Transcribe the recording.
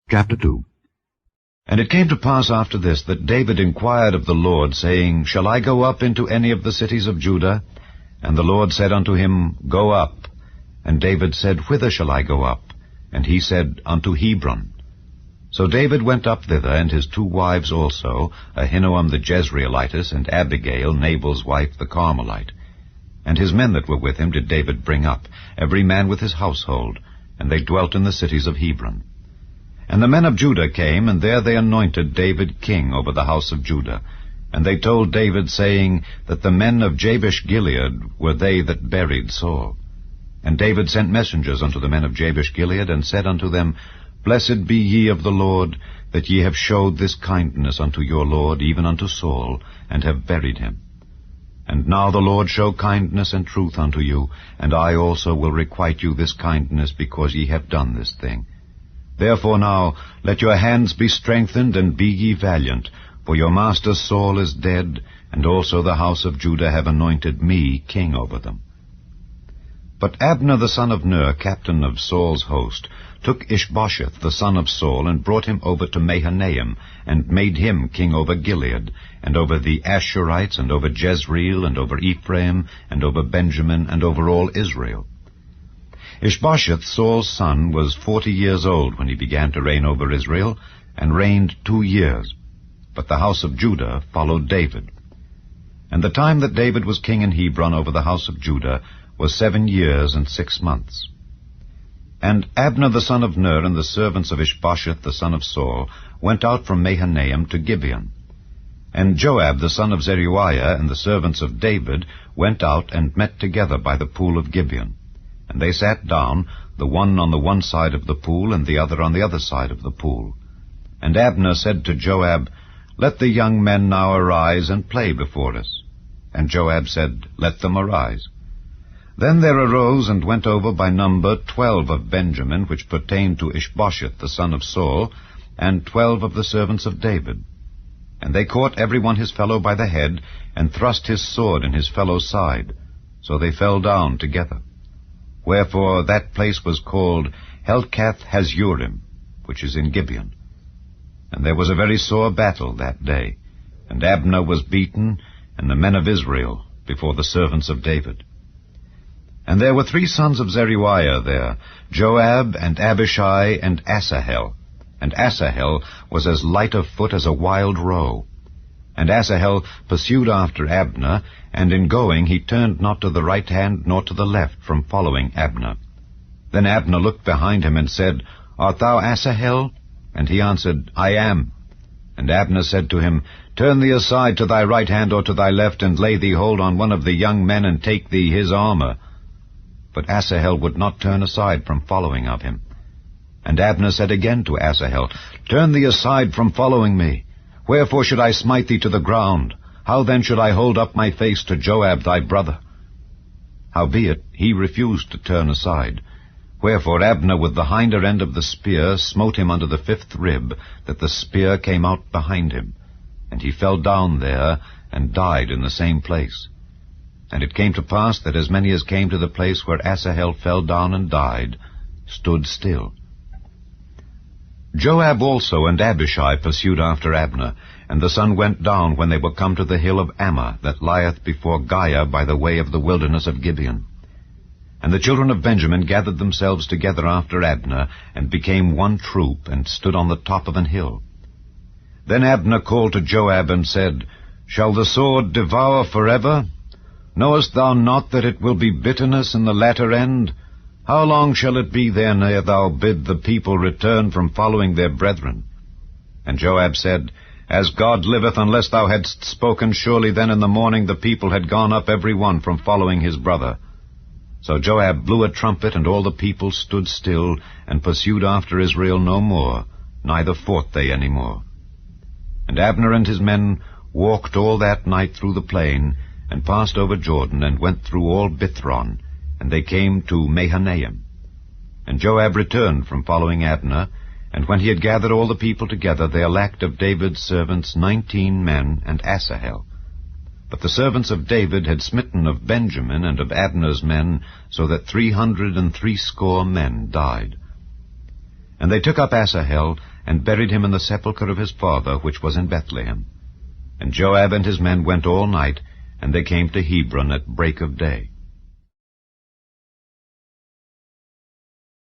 Chapter 2. And it came to pass after this that David inquired of the Lord, saying, Shall I go up into any of the cities of Judah? And the Lord said unto him, Go up. And David said, Whither shall I go up? And he said, Unto Hebron. So David went up thither, and his 2 wives also, Ahinoam the Jezreelitess, and Abigail, Nabal's wife, the Carmelite. And his men that were with him did David bring up, every man with his household, and they dwelt in the cities of Hebron. And the men of Judah came, and there they anointed David king over the house of Judah. And they told David, saying, that the men of Jabesh-Gilead were they that buried Saul. And David sent messengers unto the men of Jabesh-Gilead, and said unto them, Blessed be ye of the Lord, that ye have showed this kindness unto your Lord, even unto Saul, and have buried him. And now the Lord show kindness and truth unto you, and I also will requite you this kindness, because ye have done this thing. Therefore now let your hands be strengthened, and be ye valiant, for your master Saul is dead, and also the house of Judah have anointed me king over them. But Abner the son of Ner, captain of Saul's host, took Ishbosheth the son of Saul, and brought him over to Mahanaim, and made him king over Gilead, and over the Ashurites, and over Jezreel, and over Ephraim, and over Benjamin, and over all Israel. Ishbosheth, Saul's son, was 40 years old when he began to reign over Israel, and reigned 2 years. But the house of Judah followed David. And the time that David was king in Hebron over the house of Judah was 7 years and 6 months. And Abner the son of Ner, and the servants of Ishbosheth the son of Saul, went out from Mahanaim to Gibeon. And Joab the son of Zeruiah, and the servants of David, went out and met together by the pool of Gibeon. And they sat down, the one on the one side of the pool, and the other on the other side of the pool. And Abner said to Joab, Let the young men now arise and play before us. And Joab said, Let them arise. Then there arose and went over by number 12 of Benjamin, which pertained to Ishbosheth the son of Saul, and 12 of the servants of David. And they caught every one his fellow by the head, and thrust his sword in his fellow's side. So they fell down together. Wherefore that place was called Helkath-Hazurim, which is in Gibeon. And there was a very sore battle that day, and Abner was beaten, and the men of Israel, before the servants of David. And there were 3 sons of Zeruiah there, Joab, and Abishai, and Asahel. And Asahel was as light of foot as a wild roe. And Asahel pursued after Abner, and in going he turned not to the right hand nor to the left from following Abner. Then Abner looked behind him and said, Art thou Asahel? And he answered, I am. And Abner said to him, Turn thee aside to thy right hand or to thy left, and lay thee hold on one of the young men, and take thee his armor. But Asahel would not turn aside from following of him. And Abner said again to Asahel, Turn thee aside from following me. Wherefore should I smite thee to the ground? How then should I hold up my face to Joab thy brother? Howbeit he refused to turn aside. Wherefore Abner with the hinder end of the spear smote him under the 5th rib, that the spear came out behind him. And he fell down there, and died in the same place. And it came to pass that as many as came to the place where Asahel fell down and died, stood still. Joab also and Abishai pursued after Abner, and the sun went down when they were come to the hill of Ammah, that lieth before Giah by the way of the wilderness of Gibeon. And the children of Benjamin gathered themselves together after Abner, and became one troop, and stood on the top of an hill. Then Abner called to Joab, and said, Shall the sword devour forever? Knowest thou not that it will be bitterness in the latter end? How long shall it be then ere thou bid the people return from following their brethren? And Joab said, As God liveth, unless thou hadst spoken, surely then in the morning the people had gone up every one from following his brother. So Joab blew a trumpet, and all the people stood still, and pursued after Israel no more, neither fought they any more. And Abner and his men walked all that night through the plain, and passed over Jordan, and went through all Bithron, and they came to Mahanaim. And Joab returned from following Abner, and when he had gathered all the people together, there lacked of David's servants 19 men, and Asahel. But the servants of David had smitten of Benjamin and of Abner's men, so that 360 men died. And they took up Asahel, and buried him in the sepulchre of his father, which was in Bethlehem. And Joab and his men went all night, and they came to Hebron at break of day.